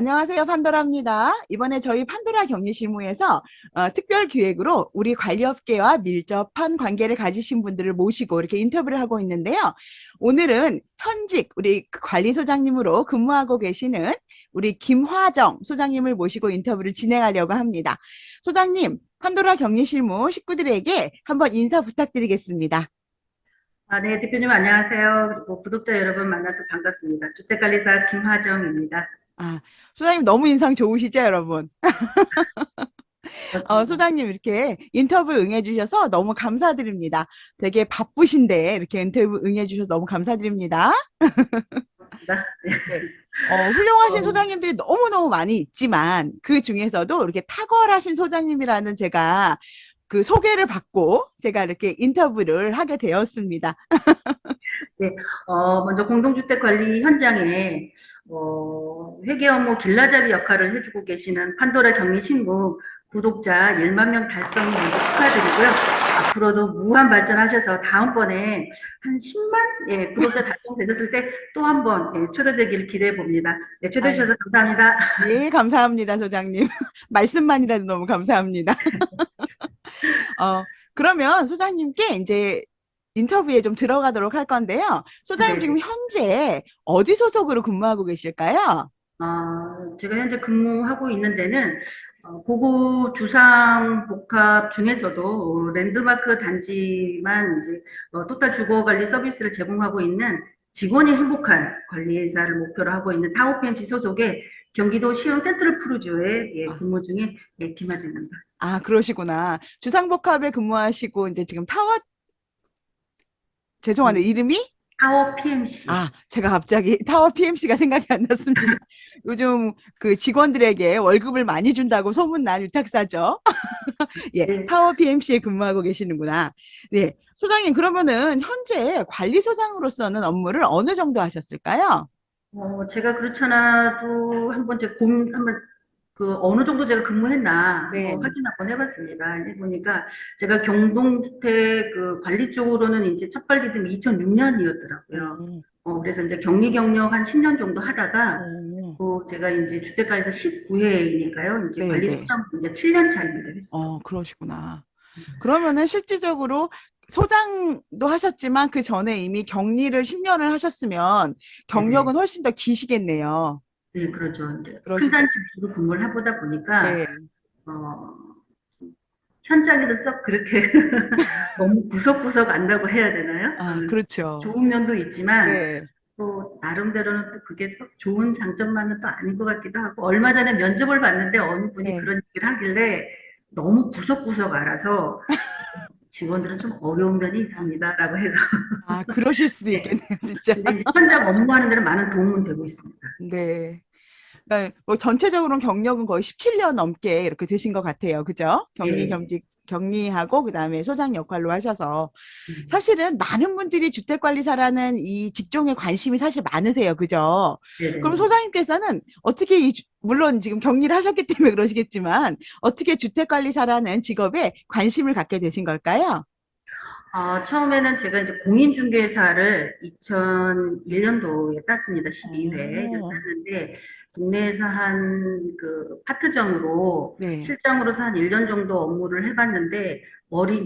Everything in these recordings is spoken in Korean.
안녕하세요, 판도라입니다. 이번에 저희 판도라 격리실무에서 특별 기획으로 우리 관리업계와 밀접한 관계를 가지신 분들을 모시고 이렇게 인터뷰를 하고 있는데요. 오늘은 현직 우리 관리소장님으로 근무하고 계시는 우리 김화정 소장님을 모시고 인터뷰를 진행하려고 합니다. 소장님, 판도라 격리실무 식구들에게 한번 인사 부탁드리겠습니다. 네, 대표님 안녕하세요. 그리고 구독자 여러분 만나서 반갑습니다. 주택관리사 김화정입니다. 아, 소장님 너무 인상 좋으시죠, 여러분? 그렇습니다. 소장님 이렇게 인터뷰 응해주셔서 너무 감사드립니다. 되게 바쁘신데 이렇게 인터뷰 응해주셔서 너무 감사드립니다. 그렇습니다. 네. 훌륭하신 어, 소장님들이 너무너무 많이 있지만 그 중에서도 이렇게 탁월하신 소장님이라는 제가 그 소개를 받고 제가 이렇게 인터뷰를 하게 되었습니다. 네, 먼저 공동주택 관리 현장에 회계 업무 길라잡이 역할을 해주고 계시는 판도라 격리 신고 구독자 1만 명 달성 먼저 축하드리고요. 앞으로도 무한 발전하셔서 다음번에 한 10만 구독자 달성되셨을 때 또 한번 초대되기를 기대해 봅니다. 네, 초대해 아유, 주셔서 감사합니다. 예, 감사합니다, 소장님. 말씀만이라도 너무 감사합니다. 그러면 소장님께 이제 인터뷰에 좀 들어가도록 할 건데요. 소장님 네. 지금 현재 어디 소속으로 근무하고 계실까요? 제가 현재 근무하고 있는 데는 고고 주상복합 중에서도 랜드마크 단지만 이제 토탈 주거 관리 서비스를 제공하고 있는 직원이 행복한 관리사를 목표로 하고 있는 타워 PMC 소속의 경기도 시흥 센트럴 푸르지오에 아, 근무 중인 김하정입니다. 그러시구나. 주상복합에 근무하시고 이제 지금 타워, 죄송한데 음, 이름이? 타워 PMC. 제가 갑자기 타워 PMC가 생각이 안 났습니다. 요즘 그 직원들에게 월급을 많이 준다고 소문난 위탁사죠. 예, 타워 PMC에 근무하고 계시는구나. 네, 소장님 그러면은 현재 관리소장으로서는 업무를 어느 정도 하셨을까요? 제가 그렇잖아도 한번 한번 어느 정도 제가 근무했나 네. 한번 확인 한번 해봤습니다. 해보니까 제가 경동주택 그 관리 쪽으로는 이제 첫 발디듬이 2006년이었더라고요. 오, 그래서 이제 격리 경력 한 10년 정도 하다가 오, 제가 이제 주택가에서 19회이니까요. 이제 네, 네. 관리소장 이제 7년 차입니다. 됐어요. 그러시구나. 그러면은 실질적으로 소장도 하셨지만 그 전에 이미 격리를 10년을 하셨으면 네네. 경력은 훨씬 더 기시겠네요. 네, 그렇죠. 이제 큰 그러시죠. 단지 위주로 근무를 해보다 보니까 네. 어, 현장에서 썩 그렇게 너무 구석구석 안다고 해야 되나요? 그렇죠. 좋은 면도 있지만 네. 또 나름대로는 또 그게 썩 좋은 장점만은 또 아닌 것 같기도 하고 얼마 전에 면접을 봤는데 어느 분이 네. 그런 얘기를 하길래 너무 구석구석 알아서 직원들은 좀 어려운 면이 아, 있습니다라고 해서 그러실 수도 네. 있겠네요, 진짜. 근데 이제 현장 업무하는 데는 많은 도움은 되고 있습니다. 네. 그러니까 뭐 전체적으로는 경력은 거의 17년 넘게 이렇게 되신 것 같아요. 그죠? 예. 격리하고 그다음에 소장 역할로 하셔서 음, 사실은 많은 분들이 주택관리사라는 이 직종에 관심이 사실 많으세요. 그죠? 그럼 네네. 소장님께서는 어떻게 물론 지금 격리를 하셨기 때문에 그러시겠지만 어떻게 주택관리사라는 직업에 관심을 갖게 되신 걸까요? 처음에는 제가 이제 공인중개사를 2001년도에 땄습니다. 12회 어, 땄는데, 동네에서 한 그 파트장으로, 네, 실장으로서 한 1년 정도 업무를 해봤는데,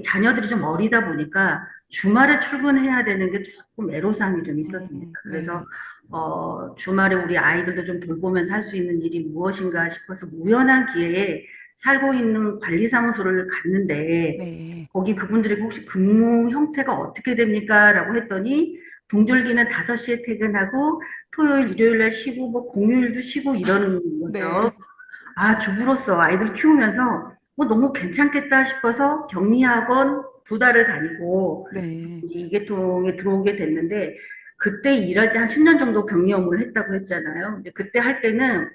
자녀들이 좀 어리다 보니까 주말에 출근해야 되는 게 조금 애로사항이 좀 있었습니다. 그래서, 네, 주말에 우리 아이들도 좀 돌보면서 할 수 있는 일이 무엇인가 싶어서 우연한 기회에 살고 있는 관리사무소를 갔는데, 네, 거기 그분들이 혹시 근무 형태가 어떻게 됩니까? 라고 했더니 동절기는 5시에 퇴근하고 토요일, 일요일 날 쉬고 뭐 공휴일도 쉬고 이러는 거죠. 네, 주부로서 아이들 키우면서 너무 괜찮겠다 싶어서 격리학원 2달을 다니고 네, 이제 이계통에 들어오게 됐는데 그때 일할 때 한 10년 정도 격리 업무를 했다고 했잖아요. 근데 그때 할 때는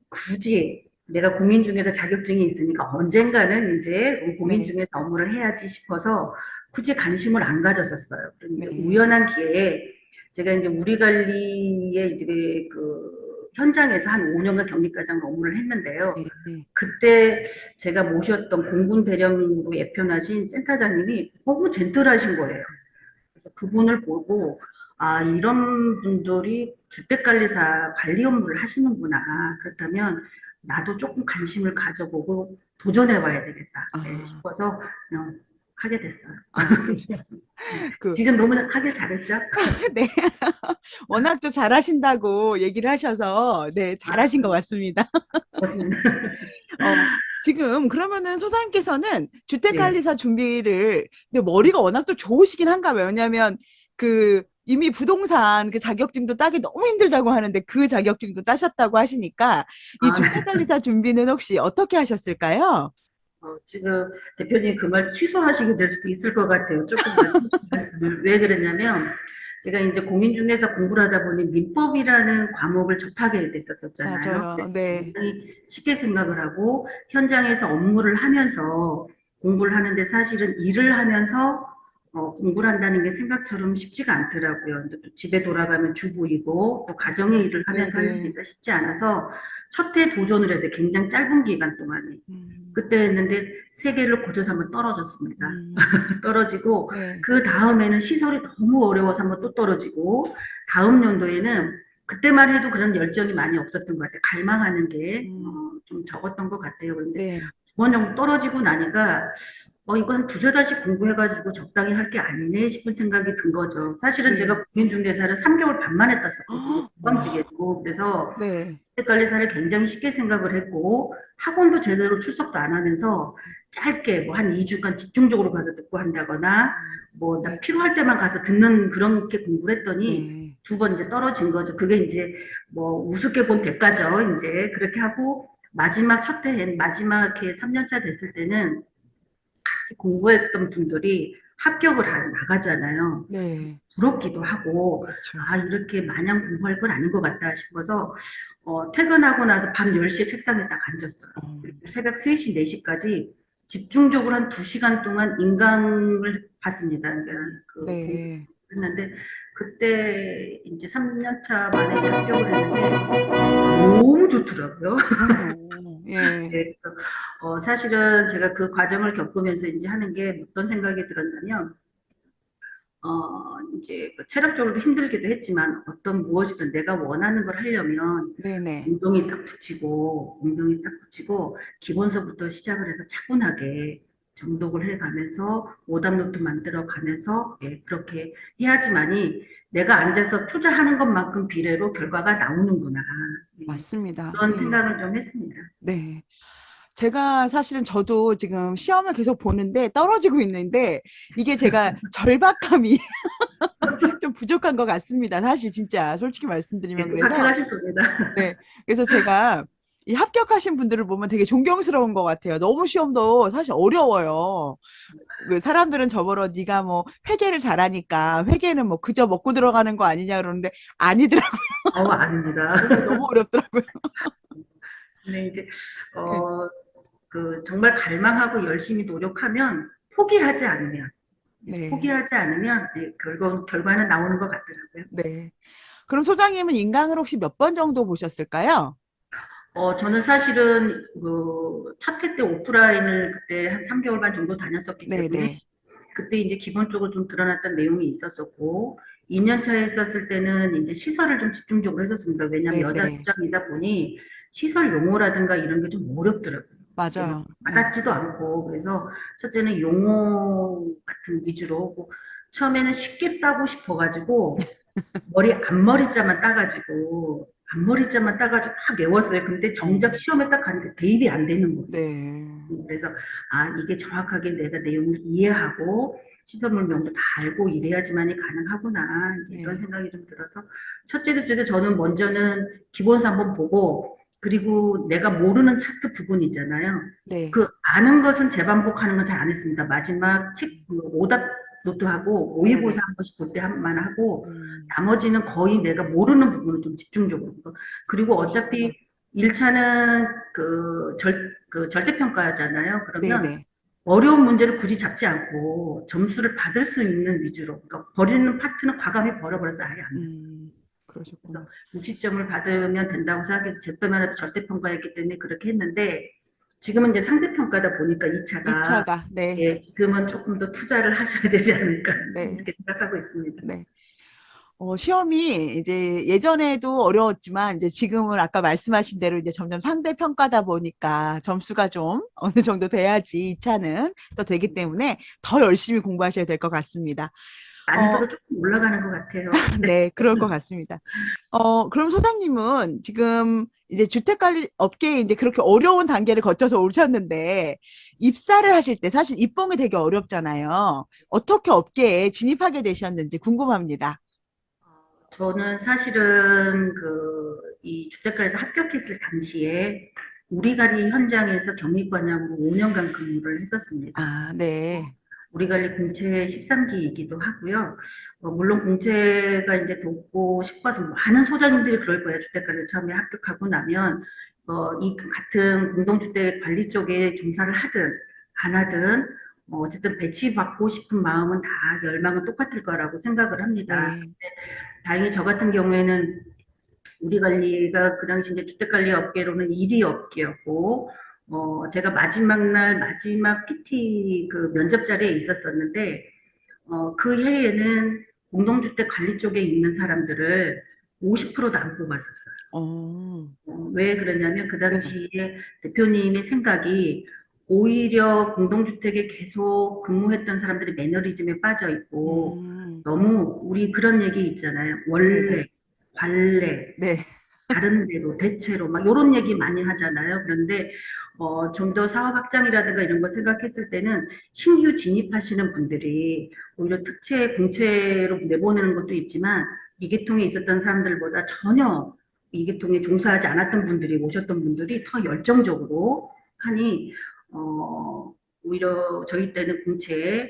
굳이 내가 공인중개사 자격증이 있으니까 언젠가는 이제 네, 공인중개사 업무를 해야지 싶어서 굳이 관심을 안 가졌었어요. 그런데 네, 우연한 기회에 제가 이제 우리 관리에 이제 그 현장에서 한 5년간 격리과장 업무를 했는데요. 네, 네. 그때 제가 모셨던 공군 대령으로 예편하신 센터장님이 너무 젠틀하신 거예요. 그래서 그분을 보고 이런 분들이 주택관리사 관리 업무를 하시는구나. 그렇다면 나도 조금 관심을 가져보고 도전해봐야 되겠다 아, 싶어서 하게 됐어요. 그러시, 그, 지금 너무 하길 잘했죠? 네. 워낙 좀 잘하신다고 얘기를 하셔서, 네, 아, 잘하신 것 같습니다. 고맙습니다. 지금 그러면은 소장님께서는 네. 주택관리사 준비를, 근데 머리가 워낙 또 좋으시긴 한가 봐요. 왜냐하면 그 이미 부동산 그 자격증도 따기 너무 힘들다고 하는데 그 자격증도 따셨다고 하시니까 이 아, 네. 주택관리사 준비는 혹시 어떻게 하셨을까요? 지금 대표님 그 말 취소하시게 될 수도 있을 것 같아요. 조금 더 말씀을. 왜 그랬냐면, 제가 이제 공인중개사 공부를 하다 보니 민법이라는 과목을 접하게 됐었잖아요. 맞아요. 그래서 네. 굉장히 쉽게 생각을 하고, 현장에서 업무를 하면서 공부를 하는데 사실은 일을 하면서 공부를 한다는 게 생각처럼 쉽지가 않더라고요. 이제 또 집에 돌아가면 주부이고, 또 가정의 맞아요. 일을 하면서 네네. 하려니까 쉽지 않아서, 첫 해 도전을 해서 굉장히 짧은 기간 동안에 음, 그때 했는데 세 개를 고쳐서 한번 떨어졌습니다. 음, 떨어지고 네. 그 다음에는 시설이 너무 어려워서 한번 또 떨어지고 다음 연도에는 그때만 해도 그런 열정이 많이 없었던 것 같아요. 갈망하는 게 음, 좀 적었던 것 같아요. 그런데 네. 두 번 정도 떨어지고 나니까 이건 두세 달씩 공부해가지고 적당히 할 게 아니네 싶은 생각이 든 거죠. 사실은 네. 제가 공인중개사를 3개월 반만 했었거든요. 와, 관직에도. 그래서 네. 관리사를 굉장히 쉽게 생각을 했고 학원도 제대로 출석도 안 하면서 짧게 뭐 한 2주간 집중적으로 가서 듣고 한다거나 뭐 나 네. 필요할 때만 가서 듣는 그렇게 공부를 했더니 네. 두 번 이제 떨어진 거죠. 그게 이제 뭐 우습게 본 대가죠. 이제 그렇게 하고 마지막 첫 해엔 마지막 이렇게 3년차 됐을 때는 같이 공부했던 분들이 합격을 나가잖아요. 네. 부럽기도 하고, 그렇죠. 이렇게 마냥 공부할 건 아닌 것 같다 싶어서, 퇴근하고 나서 밤 10시에 책상에 딱 앉았어요. 어, 그리고 새벽 3시, 4시까지 집중적으로 한 2시간 동안 인강을 봤습니다. 그러니까 그 공부를 네. 했는데, 그때 이제 3년 차 만에 합격을 했는데, 너무 좋더라고요. 그럼요. 예. 네, 그래서, 사실은 제가 그 과정을 겪으면서 이제 하는 게 어떤 생각이 들었냐면, 이제 그 체력적으로도 힘들기도 했지만 어떤 무엇이든 내가 원하는 걸 하려면 네네. 엉덩이 딱 붙이고 기본서부터 시작을 해서 차분하게 정독을 해가면서 오답노트 만들어 가면서 그렇게 해야지만이 내가 앉아서 투자하는 것만큼 비례로 결과가 나오는구나. 예, 맞습니다. 그런 예. 생각을 좀 했습니다. 네. 제가 사실은 저도 지금 시험을 계속 보는데 떨어지고 있는데 이게 제가 절박감이 좀 부족한 것 같습니다. 사실 진짜 솔직히 예, 말씀드리면 꼭 그래서 합격하실 겁니다. 네. 그래서 제가 이 합격하신 분들을 보면 되게 존경스러운 것 같아요. 너무 시험도 사실 어려워요. 왜 사람들은 저보러 네가 뭐 회계를 잘하니까 회계는 뭐 그저 먹고 들어가는 거 아니냐 그러는데 아니더라고요. 아닙니다. 너무 너무 어렵더라고요. 근데 이제 네. 어, 정말 갈망하고 열심히 노력하면 포기하지 않으면 네. 포기하지 않으면 결과는 나오는 것 같더라고요. 네. 그럼 소장님은 인강을 혹시 몇 번 정도 보셨을까요? 저는 사실은 첫 해 때 오프라인을 그때 한 3개월 반 정도 다녔었기 때문에 네네. 그때 이제 기본적으로 좀 드러났던 내용이 있었었고 2년 차에 있었을 때는 이제 시설을 좀 집중적으로 했었습니다. 왜냐하면 여자 네네. 수장이다 보니 시설 용어라든가 이런 게 좀 어렵더라고요. 그래서 맞아요. 네. 와닿지도 않고 그래서 첫째는 용어 같은 위주로 처음에는 쉽게 따고 싶어가지고 앞머리자만 따가지고 막 외웠어요. 근데 어, 정작 시험에 딱 가니까 대입이 안 되는 거예요. 네. 그래서 이게 정확하게 내가 내용을 이해하고 시설물명도 다 알고 이래야지만이 가능하구나. 이제 이런 네. 생각이 좀 들어서 첫째, 둘째도 저는 먼저는 기본서 한번 보고 그리고 내가 모르는 차트 부분 있잖아요. 네. 그 아는 것은 재반복하는 건 잘 안 했습니다. 마지막 오답 노트하고 모의고사 네네. 한 번씩 볼 때만 하고 음, 나머지는 거의 내가 모르는 부분을 좀 집중적으로. 그리고 어차피 그러시구나. 1차는 그 절대평가잖아요. 그러면 네네. 어려운 문제를 굳이 잡지 않고 점수를 받을 수 있는 위주로. 그러니까 버리는 파트는 과감히 버려버려서 아예 안 됐어요. 그래서 그러셨구나. 60점을 받으면 된다고 생각해서 제때만 해도 절대평가였기 때문에 그렇게 했는데 지금은 이제 상대평가다 보니까 2차가 2차가, 네. 지금은 조금 더 투자를 하셔야 되지 않을까 네. 이렇게 생각하고 있습니다. 네. 시험이 이제 예전에도 어려웠지만 이제 지금은 아까 말씀하신 대로 이제 점점 상대 평가다 보니까 점수가 좀 어느 정도 돼야지 2차는 또 되기 때문에 더 열심히 공부하셔야 될 것 같습니다. 어, 난이도가 조금 올라가는 것 같아요. 네, 그럴 것 같습니다. 그럼 소장님은 지금 이제 주택관리 업계에 이제 그렇게 어려운 단계를 거쳐서 오셨는데 입사를 하실 때 사실 입봉이 되게 어렵잖아요. 어떻게 업계에 진입하게 되셨는지 궁금합니다. 저는 사실은 이 주택가에서 합격했을 당시에 우리가리 현장에서 격리과장으로 5년간 근무를 했었습니다. 아, 네. 우리관리 공채 13기이기도 하고요. 물론 공채가 이제 돕고 싶어서 많은 소장님들이 그럴 거예요. 주택가를 처음에 합격하고 나면 이 같은 공동주택 관리 쪽에 종사를 하든 안 하든 어쨌든 배치받고 싶은 마음은 다 열망은 똑같을 거라고 생각을 합니다. 네. 다행히 저 같은 경우에는 우리 관리가 그 당시 이제 주택관리 업계로는 1위 업계였고, 제가 마지막 날 마지막 PT 그 면접 자리에 있었었는데, 그 해에는 공동주택 관리 쪽에 있는 사람들을 50%도 안 뽑았었어요. 어, 왜 그러냐면 그 네. 당시에 대표님의 생각이 오히려 공동주택에 계속 근무했던 사람들이 매너리즘에 빠져 있고 너무 우리 그런 얘기 있잖아요. 네네. 원래, 관례, 네. 다른 데로, 대체로, 막, 요런 얘기 많이 하잖아요. 그런데, 좀 더 사업 확장이라든가 이런 거 생각했을 때는 신규 진입하시는 분들이 오히려 특채, 공채로 내보내는 것도 있지만, 이계통에 있었던 사람들보다 전혀 이계통에 종사하지 않았던 분들이, 오셨던 분들이 더 열정적으로 하니, 어, 오히려 저희 때는 공채에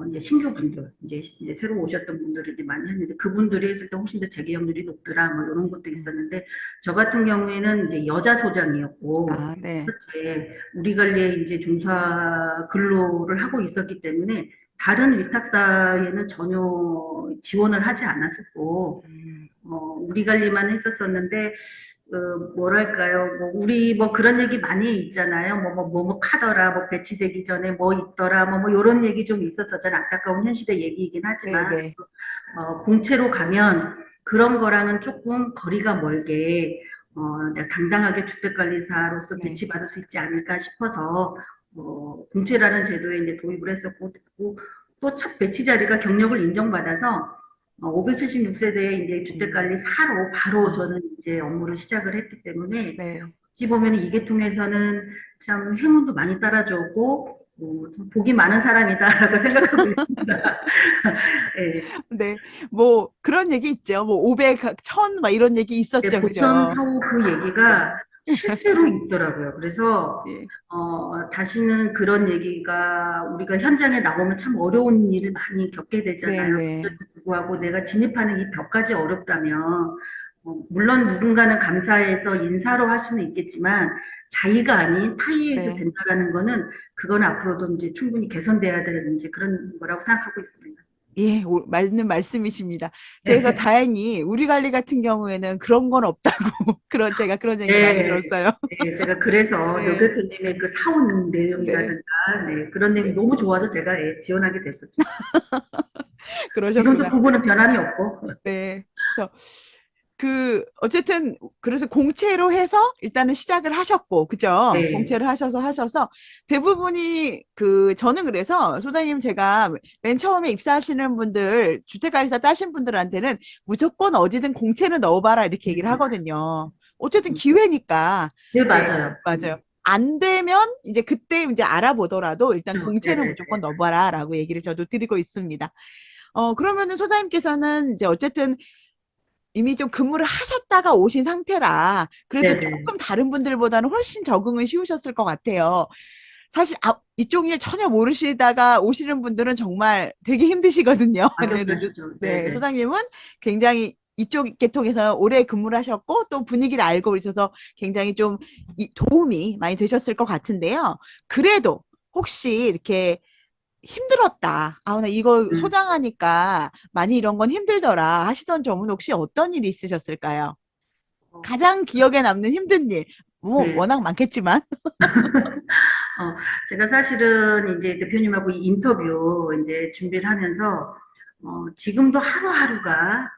이제 신규 분들, 이제 새로 오셨던 분들을 이제 많이 했는데, 그분들이 했을 때 훨씬 더 재기업률이 높더라, 뭐, 이런 것도 음. 있었는데, 저 같은 경우에는 이제 여자 소장이었고, 아, 네. 첫째, 우리 관리에 이제 종사 근로를 하고 있었기 때문에, 다른 위탁사에는 전혀 지원을 하지 않았었고, 음, 우리 관리만 했었었는데, 뭐랄까요. 뭐, 우리 뭐 그런 얘기 많이 있잖아요. 뭐 카더라, 뭐 배치되기 전에 뭐 있더라, 요런 얘기 좀 있었었잖아요. 안타까운 현실의 얘기이긴 하지만, 네네. 공채로 가면 그런 거랑은 조금 거리가 멀게, 내가 당당하게 주택관리사로서 네. 배치받을 수 있지 않을까 싶어서, 공채라는 제도에 이제 도입을 했었고, 또 첫 배치 자리가 경력을 인정받아서 576세대의 이제 음, 주택관리 4로 바로 아, 저는 이제 업무를 시작을 했기 때문에 네. 어찌 보면 이 계통에서는 참 행운도 많이 따라줬고 참 복이 많은 사람이다라고 생각하고 있습니다. 예, 네. 뭐, 그런 얘기 있죠. 뭐, 500, 1000, 막 이런 얘기 예, 있었죠. 보천 그죠? 사후 그 네. 얘기가 실제로 있더라고요. 그래서 예. 다시는 그런 얘기가 우리가 현장에 나오면 참 어려운 일을 많이 겪게 되잖아요. 네네. 그럼에도 불구하고 내가 진입하는 이 벽까지 어렵다면 물론 누군가는 감사해서 인사로 할 수는 있겠지만 자의가 아닌 타의에서 네. 된다라는 거는 그건 앞으로도 이제 충분히 개선돼야 되는 이제 그런 거라고 생각하고 있습니다. 예, 맞는 말씀이십니다. 그래서 다행히 우리 관리 같은 경우에는 그런 건 없다고 제가 그런 얘기 많이 네, 들었어요. 네, 제가 그래서 여 네. 대표님의 그 사원 네. 내용이라든가, 네, 그런 내용이 네. 너무 좋아서 제가 예, 지원하게 됐었죠. 지금도 그러셨구나. 부부는 변함이 없고, 네. 그래서 어쨌든, 그래서 공채로 해서 일단은 시작을 하셨고, 그죠? 네, 공채를 하셔서 대부분이 저는 그래서 소장님 제가 맨 처음에 입사하시는 분들, 주택관리사 따신 분들한테는 무조건 어디든 공채는 넣어봐라 이렇게 얘기를 하거든요. 어쨌든 기회니까. 네, 네, 맞아요. 맞아요. 안 되면 이제 그때 이제 알아보더라도 일단 그렇죠. 네, 공채는 네, 무조건 넣어봐라라고 얘기를 저도 드리고 있습니다. 그러면은 소장님께서는 이제 어쨌든 이미 좀 근무를 하셨다가 오신 상태라 그래도 네, 네. 조금 다른 분들보다는 훨씬 적응은 쉬우셨을 것 같아요. 사실 이쪽 일 전혀 모르시다가 오시는 분들은 정말 되게 힘드시거든요. 근데 그래도 막연하시죠. 네, 네, 네. 소장님은 굉장히 이쪽 계통에서 오래 근무를 하셨고 또 분위기를 알고 있어서 굉장히 좀 도움이 많이 되셨을 것 같은데요. 그래도 혹시 이렇게 힘들었다. 아, 나 이거 음. 소장하니까 많이 이런 건 힘들더라 하시던 점은 혹시 어떤 일이 있으셨을까요? 어, 가장 기억에 남는 힘든 일. 뭐, 네. 워낙 많겠지만. 제가 사실은 이제 대표님하고 이 인터뷰 이제 준비를 하면서 지금도 하루하루가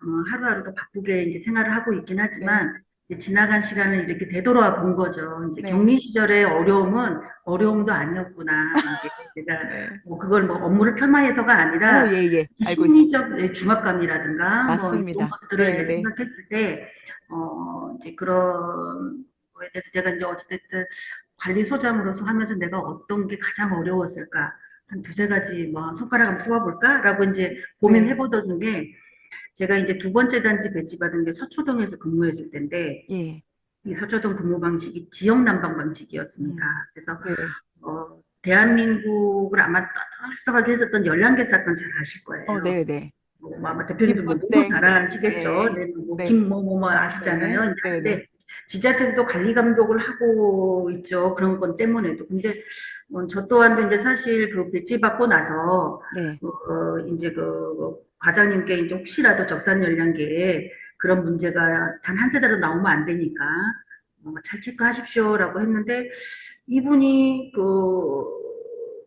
바쁘게 이제 생활을 하고 있긴 네, 하지만, 이제 지나간 시간을 이렇게 되돌아 본 거죠. 이제 네, 격리 시절의 어려움은 어려움도 아니었구나. 이제 제가 네. 뭐 그걸 뭐 업무를 폄하해서가 아니라 예, 예. 알고 있습니다. 심리적 중압감이라든가 뭐 이런 맞습니다. 것들을 네, 이제 네, 생각했을 때, 이제 그런 거에 대해서 제가 이제 어찌됐든 관리소장으로서 하면서 내가 어떤 게 가장 어려웠을까? 한 두세 가지 뭐 손가락 한번 꼽아볼까라고 이제 네, 고민해보던 게, 제가 이제 두 번째 단지 배치받은 게 서초동에서 근무했을 때인데, 예. 이 서초동 근무 방식이 지역 난방 방식이었습니다. 음, 그래서 네. 대한민국을 아마 떠들썩하게 했었던 열량계 사건 잘 아실 거예요. 네, 네. 뭐 아마 대표님도 뭐 너무 기프땡, 잘 아시겠죠. 네, 네, 뭐 네, 김뭐뭐 아시잖아요. 네, 이제 네, 네, 근데 지자체에서도 관리 감독을 하고 있죠. 그런 건 때문에도. 근데 저 또한도 이제 사실 그 배치받고 나서 네, 이제 그 과장님께 이제 혹시라도 적산 연령계에 그런 문제가 단 한 세대로 나오면 안 되니까 잘 체크하십시오라고 했는데, 이분이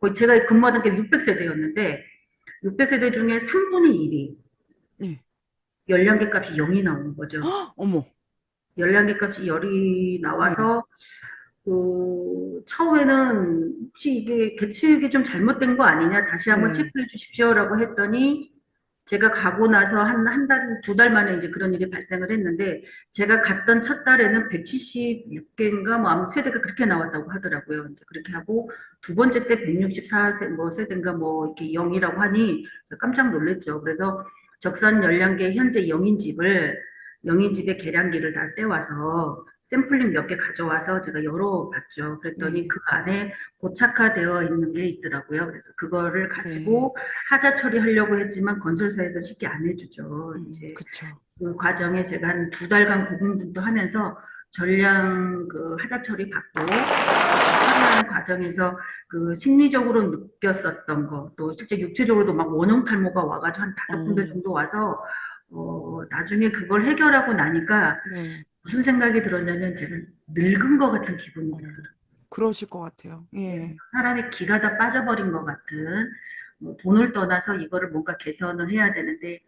거의 제가 근무하던 게 600세대였는데 600세대 중에 3분의 1이 네. 연령계 값이 0이 나오는 거죠. 어머, 연령계 값이 0이 네, 나와서 처음에는 혹시 이게 계측이 좀 잘못된 거 아니냐, 다시 한번 네, 체크해 주십시오라고 했더니, 제가 가고 나서 한 달, 두 달 만에 이제 그런 일이 발생을 했는데, 제가 갔던 첫 달에는 176개인가, 뭐, 아무 세대가 그렇게 나왔다고 하더라고요. 이제 그렇게 하고, 두 번째 때 164세, 뭐, 세대인가, 뭐, 이렇게 0이라고 하니, 제가 깜짝 놀랐죠. 그래서 적산 연령계 현재 0인 집을, 0인 집에 계량기를 다 떼와서, 샘플링 몇 개 가져와서 제가 열어봤죠. 네, 그랬더니 그 안에 고착화되어 있는 게 있더라고요. 그래서 그거를 네. 가지고 하자 처리하려고 했지만 건설사에서 쉽게 안 해주죠. 이제 그쵸. 그 과정에 제가 한 두 달간 고군분투 하면서 전량 그 하자 처리 받고 처리하는 과정에서 그 심리적으로 느꼈었던 거, 또 실제 육체적으로도 막 원형 탈모가 와가지고 한 다섯 군데 어, 정도 와서 나중에 그걸 해결하고 나니까 네, 무슨 생각이 들었냐면, 제가 늙은 것 같은 기분이 어, 들더라고요. 그러실 것 같아요. 예, 사람의 기가 다 빠져버린 것 같은, 뭐 돈을 떠나서 이거를 뭔가 개선을 해야 되는데,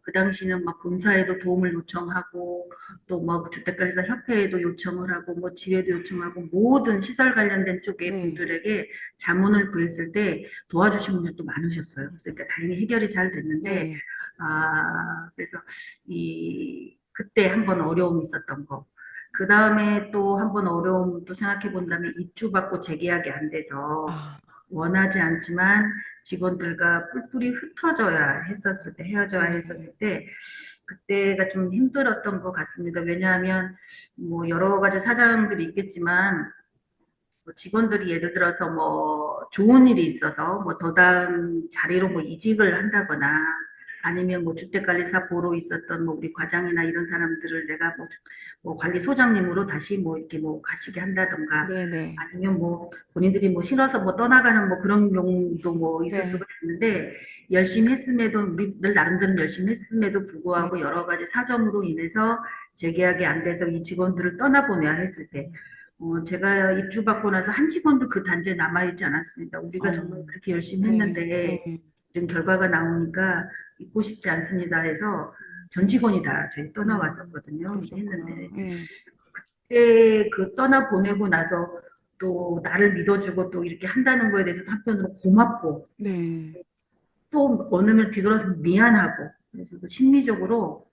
그 당시는 막 본사에도 도움을 요청하고, 또 뭐 주택관리사 협회에도 요청을 하고, 뭐 지회도 요청하고, 모든 시설 관련된 쪽의 네, 분들에게 자문을 구했을 때 도와주신 분들도 많으셨어요. 그러니까 다행히 해결이 잘 됐는데, 네, 그래서 그때 한번 어려움이 있었던 거. 그 다음에 또 한번 어려움 또 생각해 본다면, 입주받고 재계약이 안 돼서 아, 원하지 않지만 직원들과 뿔뿔이 흩어져야 했었을 때, 헤어져야 네, 했었을 때, 그때가 좀 힘들었던 것 같습니다. 왜냐하면 뭐 여러 가지 사정들이 있겠지만, 뭐 직원들이 예를 들어서 뭐 좋은 일이 있어서 뭐 더 다른 자리로 뭐 이직을 한다거나, 아니면 뭐 주택관리사 보로 있었던 뭐 우리 과장이나 이런 사람들을 내가 뭐 관리소장님으로 다시 뭐 이렇게 뭐 가시게 한다던가, 네, 네, 아니면 뭐 본인들이 뭐 싫어서 뭐 떠나가는 뭐 그런 경우도 뭐 있을 네, 수가 있는데, 열심히 했음에도, 우리들 나름대로 열심히 했음에도 네, 불구하고 여러 가지 사정으로 인해서 재계약이 안 돼서 이 직원들을 떠나보내야 했을 때, 제가 입주받고 나서 한 직원도 그 단지에 남아있지 않았습니다. 우리가 어, 정말 그렇게 열심히 네, 네, 했는데 이런 결과가 나오니까 있고 싶지 않습니다 해서 전 직원이 다 저희 떠나왔었거든요. 이제 그러셨구나. 했는데, 예, 그때 그 떠나보내고 나서 또 나를 믿어주고 또 이렇게 한다는 거에 대해서 한편으로 고맙고, 네, 또 어느 면 뒤돌아서 미안하고, 그래서 또 심리적으로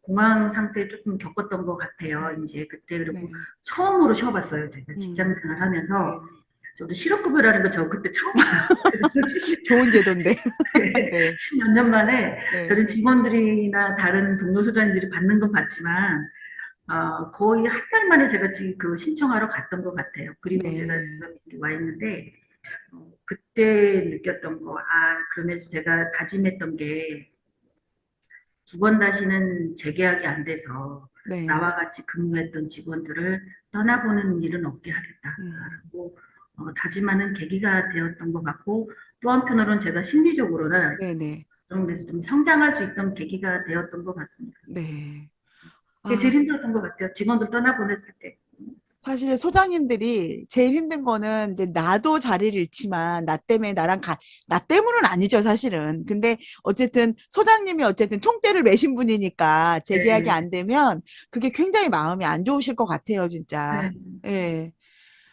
공황 상태 조금 겪었던 것 같아요. 이제 그때. 그리고 네, 처음으로 쉬어봤어요. 제가 직장 음, 생활하면서. 네. 저도 실업급여라는 거 저 그때 처음 알았어요. 좋은 제도인데. 네, 10몇 년 만에. 네, 저는 직원들이나 다른 동료 소장님들이 받는 건 받지만, 거의 한 달 만에 제가 지금 그 신청하러 갔던 것 같아요. 그리고 제가 네, 지금 이렇게 와 있는데, 그때 느꼈던 거, 그러면서 제가 다짐했던 게, 두 번 다시는 재계약이 안 돼서 네, 나와 같이 근무했던 직원들을 떠나보는 일은 없게 음, 하겠다라고 다짐하는 계기가 되었던 것 같고, 또 한편으로는 제가 심리적으로는 네, 네, 그런 데서 좀 성장할 수 있던 계기가 되었던 것 같습니다. 네. 그게 아, 제일 힘들었던 것 같아요. 직원들 떠나보냈을 때. 사실 소장님들이 제일 힘든 거는 이제 나도 자리를 잃지만 나 때문은 아니죠, 사실은. 근데 어쨌든 소장님이 어쨌든 총대를 매신 분이니까 재계약이 네, 안 되면 그게 굉장히 마음이 안 좋으실 것 같아요, 진짜. 네, 예.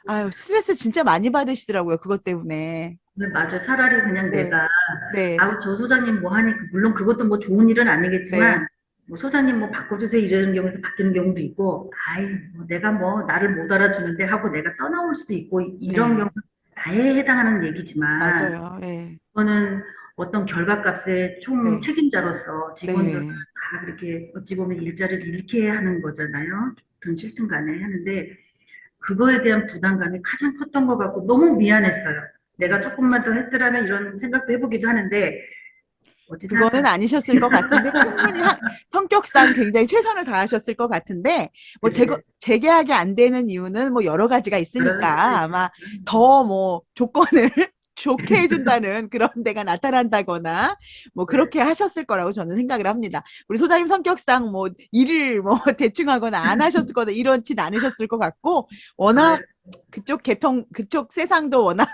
아유, 스트레스 진짜 많이 받으시더라고요, 그것 때문에. 네, 맞아. 차라리 그냥 네, 내가, 네, 아우, 저 소장님 뭐 하니, 물론 그것도 뭐 좋은 일은 네, 아니겠지만, 뭐 소장님 뭐 바꿔주세요 이러는 경우에서 바뀌는 경우도 있고, 아이, 뭐 내가 뭐 나를 못 알아주는데 하고 내가 떠나올 수도 있고, 이런 경우 네. 다에 해당하는 얘기지만, 맞아요. 예. 저는 어떤 결과값의 총 네, 책임자로서 직원들을 네. 다 그렇게 어찌 보면 일자리를 잃게 하는 거잖아요. 좋든 싫든 간에 하는데, 그거에 대한 부담감이 가장 컸던 것 같고 너무 미안했어요. 내가 음. 조금만 더 했더라면 이런 생각도 해보기도 하는데 어찌 그거는 생각하세요? 아니셨을 것 같은데 충분히 성격상 굉장히 최선을 다하셨을 것 같은데 뭐 네, 재계약이 안 되는 이유는 뭐 여러 가지가 여러 가지가 있으니까 아마 있겠지만 더 뭐 조건을 좋게 해준다는 그런 데가 나타난다거나 뭐 네, 그렇게 하셨을 거라고 저는 생각을 합니다. 우리 소장님 성격상 뭐 일을 뭐 대충 하거나 안 하셨을 거나 이렇진 않으셨을 것 같고 아, 워낙 그쪽 세상도 워낙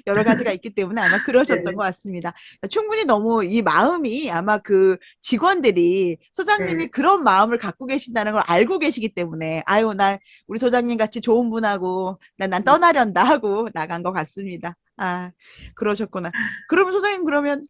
여러 가지가 있기 때문에 아마 그러셨던 것 네네, 같습니다. 충분히 너무 이 마음이 아마 그 직원들이 소장님이 네, 그런 마음을 갖고 계신다는 걸 알고 계시기 때문에 아유, 우리 소장님 같이 좋은 분하고 난 떠나련다 하고 나간 것 같습니다. 아, 그러셨구나. 그러면 소장님 그러면